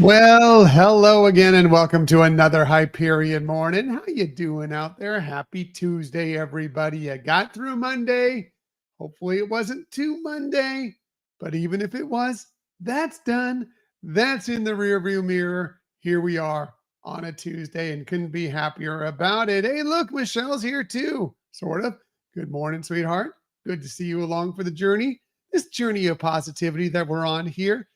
Well, hello again and welcome to another Hyperion morning. How you doing out there? Happy Tuesday, everybody. You got through Monday. Hopefully it wasn't too Monday, but even if it was, that's done. That's in the rearview mirror. Here we are on a Tuesday and couldn't be happier about it. Hey, look, Michelle's here too. Sort of. Good morning, sweetheart. Good to see you along for the journey. This journey of positivity that we're on here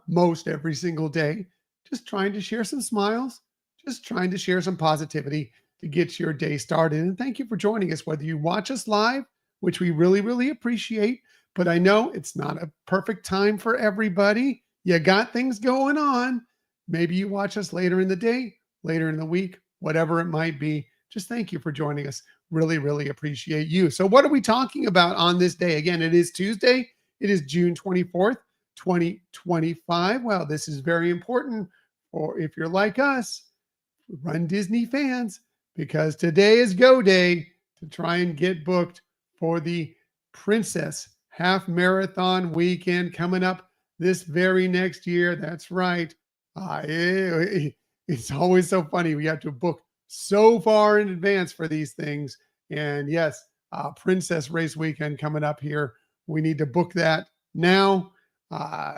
most every single day, just trying to share some smiles, just trying to share some positivity to get your day started. And thank you for joining us, whether you watch us live, which we really, really appreciate. But I know it's not a perfect time for everybody. You got things going on. Maybe you watch us later in the day, later in the week, whatever it might be. Just thank you for joining us. Really, really appreciate you. So, what are we talking about on this day? Again, it is Tuesday. It is June 24th. 2025. Well, this is very important for if you're like us, Run Disney fans, because today is go day to try and get booked for the Princess Half Marathon weekend coming up this very next year. That's right. It's always so funny. We have to book so far in advance for these things. And yes, Princess Race weekend coming up here. We need to book that now.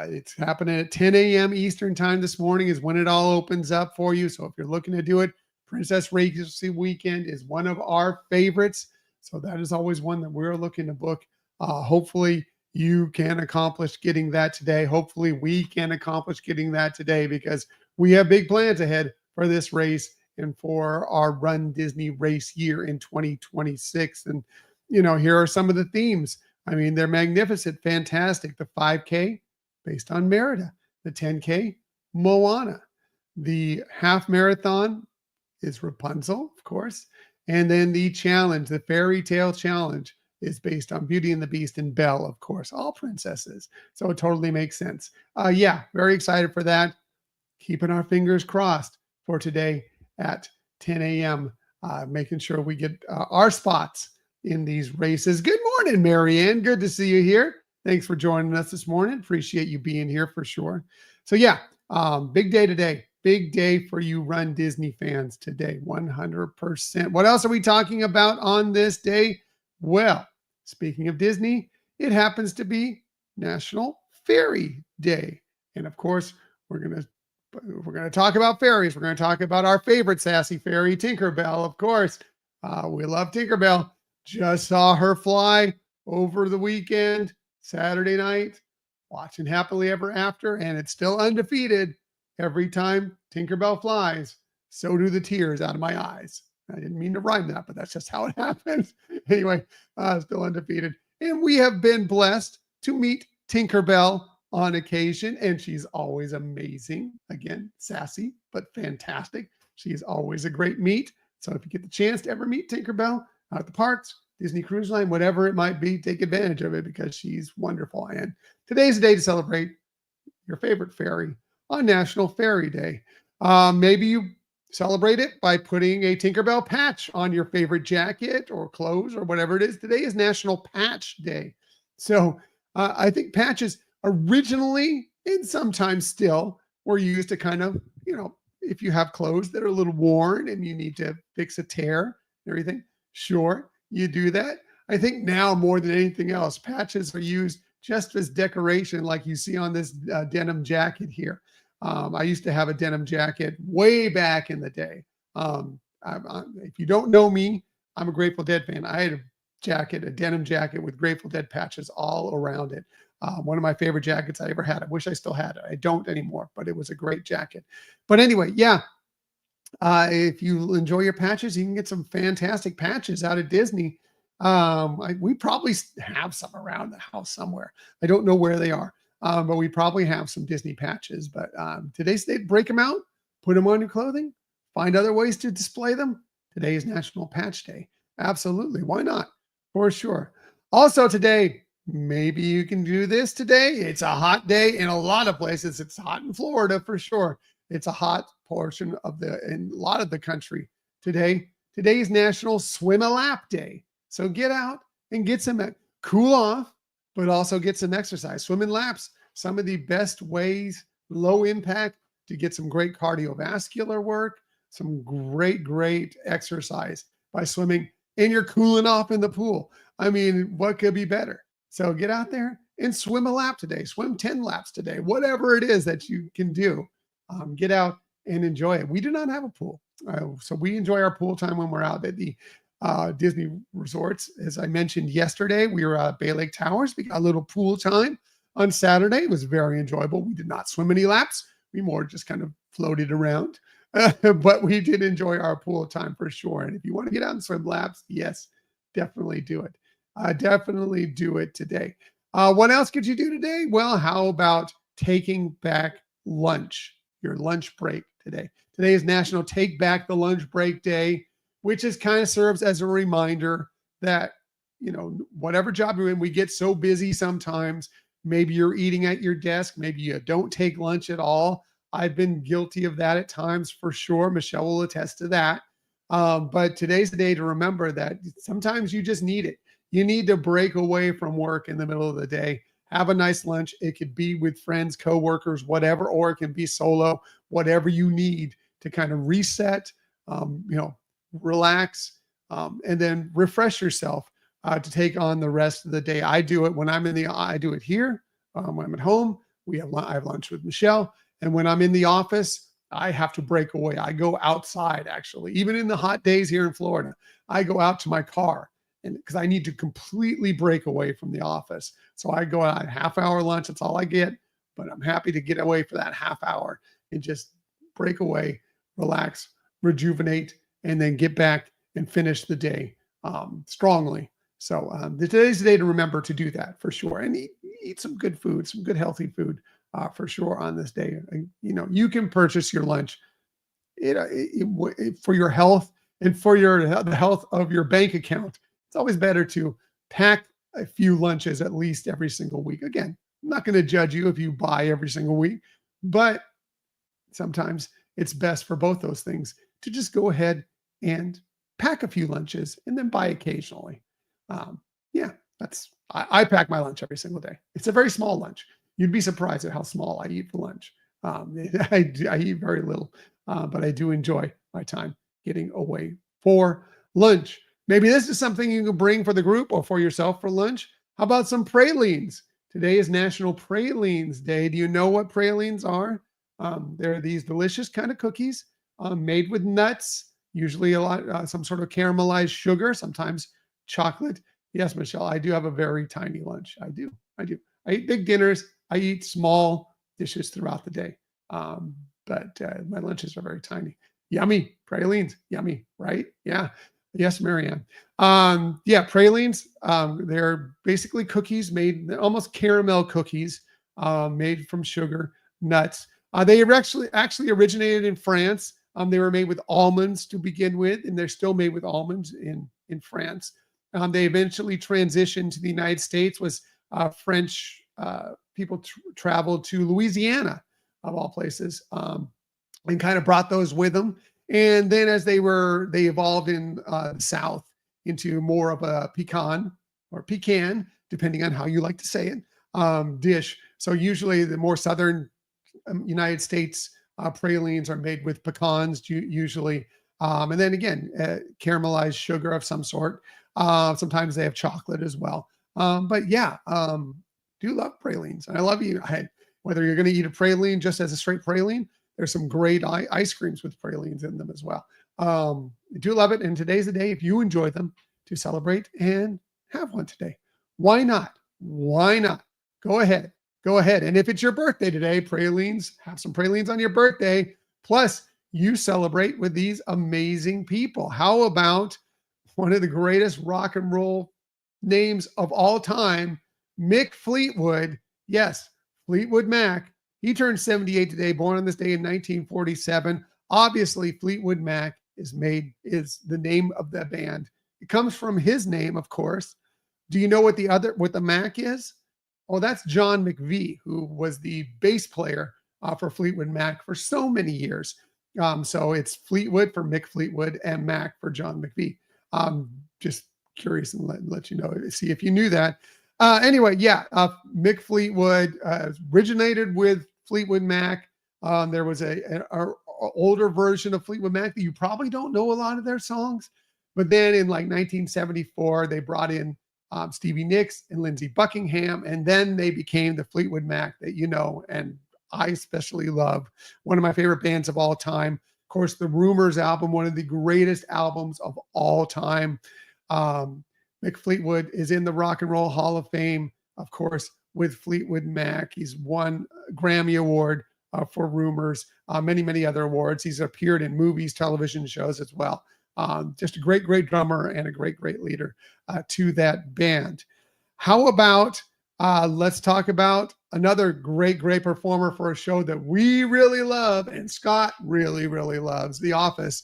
It's happening at 10 a.m. Eastern time this morning is when it all opens up for you. So if you're looking to do it, Princess Race Weekend is one of our favorites. So that is always one that we're looking to book. Hopefully you can accomplish getting that today. Hopefully we can accomplish getting that today because we have big plans ahead for this race and for our Run Disney race year in 2026. And, here are some of the themes. I mean, they're magnificent, fantastic. The 5K, based on Merida. The 10K, Moana. The half marathon is Rapunzel, of course. And then the challenge, the fairy tale challenge, is based on Beauty and the Beast and Belle, of course, all princesses. So it totally makes sense. Very excited for that. Keeping our fingers crossed for today at 10 a.m., making sure we get our spots in these races. Good morning, Marianne. Good to see you here. Thanks for joining us this morning. Appreciate you being here for sure. So big day today. Big day for you Run Disney fans today, 100%. What else are we talking about on this day? Well, speaking of Disney, it happens to be National Fairy Day. And of course, we're going to talk about fairies. We're going to talk about our favorite sassy fairy, Tinkerbell, of course. We love Tinkerbell. Just saw her fly over the weekend, Saturday night, watching Happily Ever After, and it's still undefeated. Every time Tinkerbell flies, so do the tears out of my eyes. I didn't mean to rhyme that, but that's just how it happens. Anyway, still undefeated. And we have been blessed to meet Tinkerbell on occasion, and she's always amazing. Again, sassy, but fantastic. She's always a great meet. So if you get the chance to ever meet Tinkerbell, out at the parks, Disney Cruise Line, whatever it might be, take advantage of it because she's wonderful. And today's the day to celebrate your favorite fairy on National Fairy Day. Maybe you celebrate it by putting a Tinkerbell patch on your favorite jacket or clothes or whatever it is. Today is National Patch Day. So I think patches originally and sometimes still were used to kind of, if you have clothes that are a little worn and you need to fix a tear and everything, sure, you do that. I think now more than anything else, patches are used just as decoration, like you see on this denim jacket here. I used to have a denim jacket way back in the day. If you don't know me, I'm a Grateful Dead fan. I had a denim jacket with Grateful Dead patches all around it. One of my favorite jackets I ever had. I wish I still had it. I don't anymore, but it was a great jacket. But anyway, if you enjoy your patches, you can get some fantastic patches out of Disney. We probably have some around the house somewhere. I don't know where they are, but we probably have some Disney patches. But today's day, break them out, put them on your clothing, find other ways to display them. Today is National Patch Day. Absolutely. Why not? For sure. Also today, maybe you can do this today. It's a hot day in a lot of places. It's hot in Florida for sure. It's a hot portion in a lot of the country today. Today is National Swim a Lap Day. So get out and get some cool off, but also get some exercise. Swimming laps, some of the best ways low impact to get some great cardiovascular work, some great exercise by swimming, and you're cooling off in the pool. I mean, what could be better? So get out there and swim a lap today, swim 10 laps today, whatever it is that you can do. Get out and enjoy it. We do not have a pool. So we enjoy our pool time when we're out at the Disney resorts. As I mentioned yesterday, we were at Bay Lake Towers. We got a little pool time on Saturday. It was very enjoyable. We did not swim any laps. We more just kind of floated around, but we did enjoy our pool time for sure. And if you want to get out and swim laps, yes, definitely do it. Definitely do it today. What else could you do today? Well, how about taking back lunch, your lunch break today? Today is National Take Back the Lunch Break Day, which is kind of serves as a reminder that, whatever job you're in, we get so busy sometimes. Maybe you're eating at your desk. Maybe you don't take lunch at all. I've been guilty of that at times for sure. Michelle will attest to that. But today's the day to remember that sometimes you just need it. You need to break away from work in the middle of the day. Have a nice lunch. It could be with friends, coworkers, whatever, or it can be solo, whatever you need to kind of reset, relax, and then refresh yourself to take on the rest of the day. I do it when I do it here. When I'm at home, I have lunch with Michelle. And when I'm in the office, I have to break away. I go outside, actually. Even in the hot days here in Florida, I go out to my car and because I need to completely break away from the office. So I go out half-hour lunch. That's all I get. But I'm happy to get away for that half hour and just break away, relax, rejuvenate, and then get back and finish the day strongly. So today's the day to remember to do that for sure. And eat some good food, some good healthy food for sure on this day. You can purchase your lunch for your health and for the health of your bank account. It's always better to pack a few lunches at least every single week. Again, I'm not going to judge you if you buy every single week, but sometimes it's best for both those things to just go ahead and pack a few lunches and then buy occasionally. I pack my lunch every single day. It's a very small lunch. You'd be surprised at how small I eat for lunch. I eat very little, but I do enjoy my time getting away for lunch. Maybe this is something you can bring for the group or for yourself for lunch. How about some pralines? Today is National Pralines Day. Do you know what pralines are? They're these delicious kind of cookies made with nuts, usually some sort of caramelized sugar, sometimes chocolate. Yes, Michelle, I do have a very tiny lunch. I do. I eat big dinners. I eat small dishes throughout the day. But my lunches are very tiny. Yummy. Pralines. Yummy, right? Yeah. Yes, Marianne. Pralines. They're basically cookies almost caramel cookies made from sugar, nuts. They actually originated in France. They were made with almonds to begin with, and they're still made with almonds in France. They eventually transitioned to the United States. French people traveled to Louisiana, of all places, and kind of brought those with them. And then as they evolved in the South into more of a pecan, depending on how you like to say it, dish. So usually the more southern United States pralines are made with pecans usually. And then again, caramelized sugar of some sort. Sometimes they have chocolate as well. Do love pralines. And I love whether you're going to eat a praline just as a straight praline. There's some great ice creams with pralines in them as well. I do love it. And today's the day, if you enjoy them, to celebrate and have one today. Why not? Why not? Go ahead. And if it's your birthday today, have some pralines on your birthday. Plus, you celebrate with these amazing people. How about one of the greatest rock and roll names of all time, Mick Fleetwood? Yes, Fleetwood Mac. He turned 78 today, born on this day in 1947. Obviously, Fleetwood Mac is the name of the band. It comes from his name, of course. Do you know what the Mac is? Oh, that's John McVie, who was the bass player for Fleetwood Mac for so many years. So it's Fleetwood for Mick Fleetwood and Mac for John McVie. Just curious and let you know, see if you knew that. Mick Fleetwood originated with Fleetwood Mac. There was a older version of Fleetwood Mac that you probably don't know a lot of their songs. But then in like 1974, they brought in Stevie Nicks and Lindsey Buckingham, and then they became the Fleetwood Mac that you know and I especially love. One of my favorite bands of all time. Of course, the Rumors album, one of the greatest albums of all time. Mick Fleetwood is in the Rock and Roll Hall of Fame, of course, with Fleetwood Mac. He's won a Grammy Award for Rumors, many, many other awards. He's appeared in movies, television shows as well. Just a great, great drummer and a great, great leader to that band. How about let's talk about another great, great performer for a show that we really love and Scott really, really loves, The Office.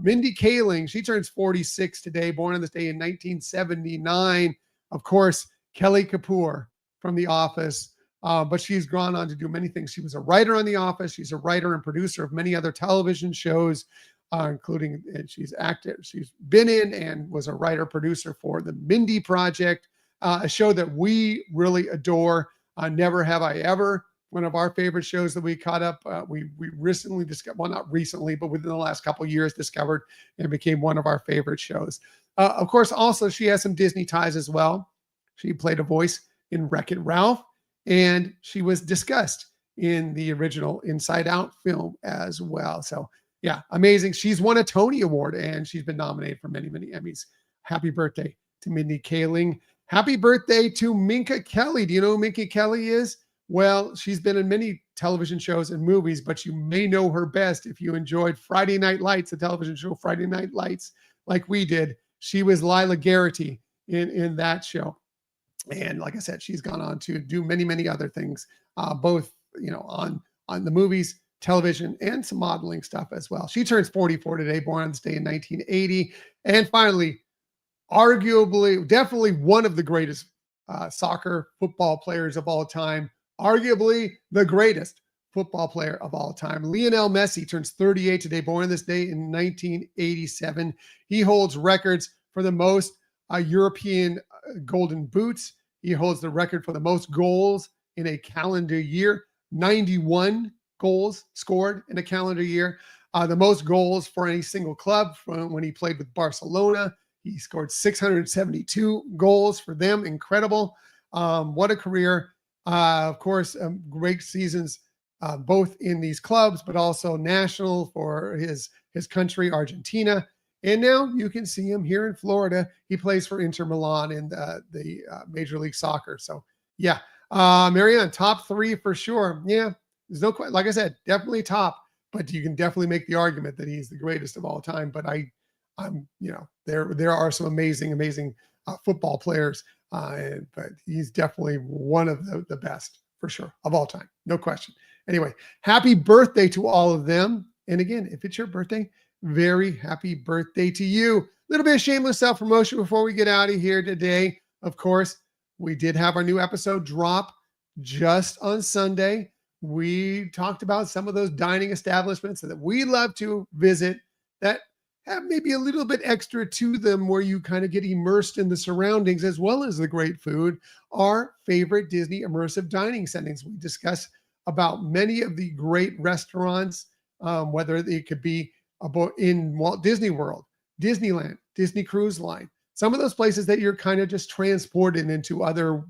Mindy Kaling, she turns 46 today, born on this day in 1979. Of course, Kelly Kapoor from The Office, but she's gone on to do many things. She was a writer on The Office. She's a writer and producer of many other television shows, including, and she's active. She's been in and was a writer producer for The Mindy Project, a show that we really adore. Never Have I Ever, one of our favorite shows that we caught up. We recently discovered, well, not recently, but within the last couple of years, discovered and became one of our favorite shows. Of course, also she has some Disney ties as well. She played a voice in Wreck-It Ralph, and she was discussed in the original Inside Out film as well. So yeah, amazing. She's won a Tony Award and she's been nominated for many, many Emmys. Happy birthday to Mindy Kaling. Happy birthday to Minka Kelly. Do you know who Minka Kelly is? Well, she's been in many television shows and movies, but you may know her best if you enjoyed Friday Night Lights, the television show Friday Night Lights, like we did. She was Lila Garrity in that show. And like I said, she's gone on to do many, many other things, both, you know, on the movies, television, and some modeling stuff as well. She turns 44 today, born on this day in 1980. And finally, arguably, definitely one of the greatest soccer football players of all time, arguably the greatest football player of all time. Lionel Messi turns 38 today, born on this day in 1987. He holds records for the most European golden boots. He holds the record for the most goals in a calendar year, 91 goals scored in a calendar year. The most goals for any single club from when he played with Barcelona. He scored 672 goals for them. Incredible. What a career. Of course, great seasons, both in these clubs, but also national for his country, Argentina. And now you can see him here in Florida. He plays for Inter Milan in the Major League Soccer. So, yeah. Marianne, top three for sure. Yeah, there's no question. Like I said, definitely top, but you can definitely make the argument that he's the greatest of all time. But I'm, you know, there are some amazing football players, but he's definitely one of the best for sure of all time. No question. Anyway, happy birthday to all of them. And again, if it's your birthday, very happy birthday to you. A little bit of shameless self-promotion before we get out of here today. Of course, we did have our new episode drop just on Sunday. We talked about some of those dining establishments that we love to visit that have maybe a little bit extra to them where you kind of get immersed in the surroundings as well as the great food. Our favorite Disney immersive dining settings. We discuss about many of the great restaurants, whether it could be in Walt Disney World, Disneyland, Disney Cruise Line, some of those places that you're kind of just transported into other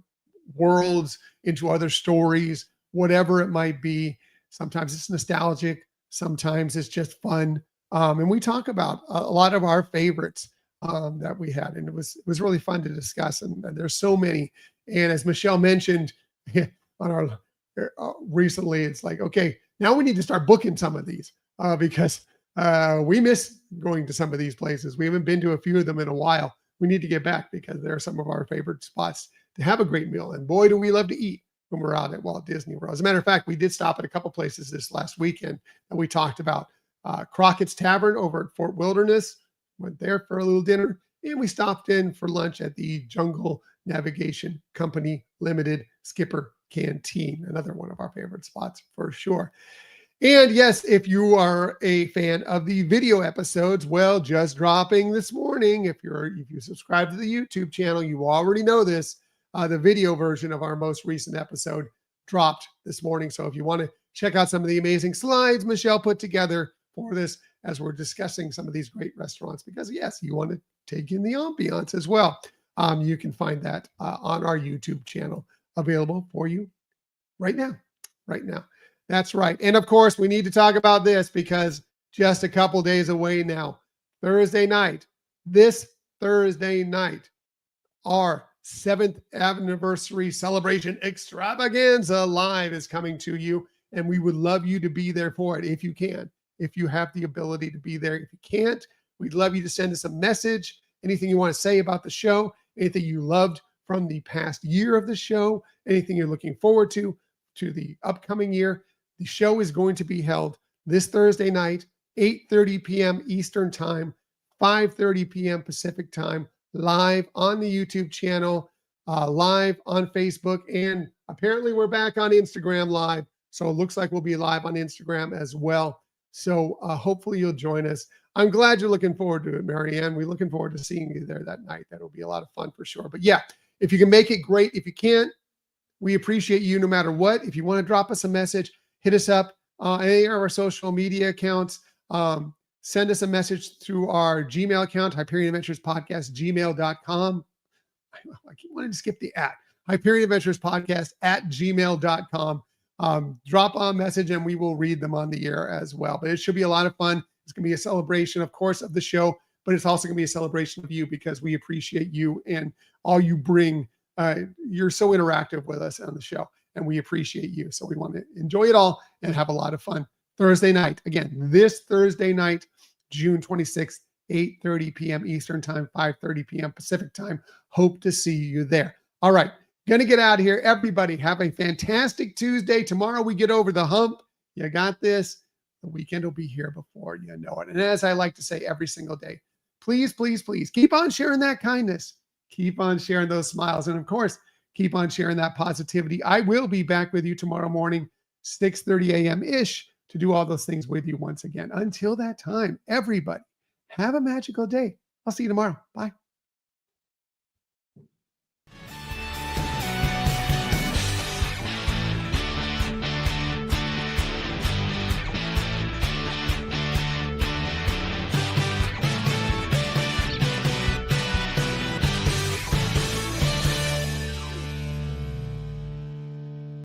worlds, into other stories, whatever it might be. Sometimes it's nostalgic. Sometimes it's just fun. And we talk about a lot of our favorites that we had. And it was really fun to discuss. And there's so many. And as Michelle mentioned on our recently, it's like, okay, now we need to start booking some of these because we miss going to some of these places. We haven't been to a few of them in a while. We need to get back because they're some of our favorite spots to have a great meal. And boy, do we love to eat when we're out at Walt Disney World. As a matter of fact, we did stop at a couple places this last weekend and we talked about Crockett's Tavern over at Fort Wilderness. Went there for a little dinner and we stopped in for lunch at the Jungle Navigation Company Limited Skipper Canteen, another one of our favorite spots for sure. And yes, if you are a fan of the video episodes, well, just dropping this morning, if you subscribe to the YouTube channel, you already know this, the video version of our most recent episode dropped this morning. So if you want to check out some of the amazing slides Michelle put together for this as we're discussing some of these great restaurants, because yes, you want to take in the ambiance as well. You can find that on our YouTube channel, available for you right now. Right now. That's right. And of course, we need to talk about this because just a couple days away now, Thursday night, this Thursday night, our 7th anniversary celebration extravaganza live is coming to you. And we would love you to be there for it if you can, if you have the ability to be there. If you can't, we'd love you to send us a message, anything you want to say about the show, anything you loved from the past year of the show, anything you're looking forward to the upcoming year. The show is going to be held this Thursday night, 8:30 p.m. Eastern Time, 5:30 p.m. Pacific Time, live on the YouTube channel, live on Facebook, and apparently we're back on Instagram live. So it looks like we'll be live on Instagram as well. So hopefully you'll join us. I'm glad you're looking forward to it, Marianne. We're looking forward to seeing you there that night. That'll be a lot of fun for sure. But yeah, if you can make it, great. If you can't, we appreciate you no matter what. If you want to drop us a message, hit us up on any of our social media accounts. Send us a message through our Gmail account, Hyperion Adventures Podcast, gmail.com. I keep wanting to skip the at. Hyperion Adventures Podcast at gmail.com. Drop a message and we will read them on the air as well. But it should be a lot of fun. It's going to be a celebration, of course, of the show, but it's also going to be a celebration of you because we appreciate you and all you bring. You're so interactive with us on the show and we appreciate you. So we want to enjoy it all and have a lot of fun. Thursday night, again, this Thursday night, June 26th, 8:30 p.m. Eastern Time, 5:30 p.m. Pacific Time. Hope to see you there. All right. Going to get out of here. Everybody have a fantastic Tuesday. Tomorrow we get over the hump. You got this. The weekend will be here before you know it. And as I like to say every single day, please, please, please keep on sharing that kindness. Keep on sharing those smiles. And of course, keep on sharing that positivity. I will be back with you tomorrow morning, 6:30 a.m.-ish to do all those things with you once again. Until that time, everybody, have a magical day. I'll see you tomorrow. Bye.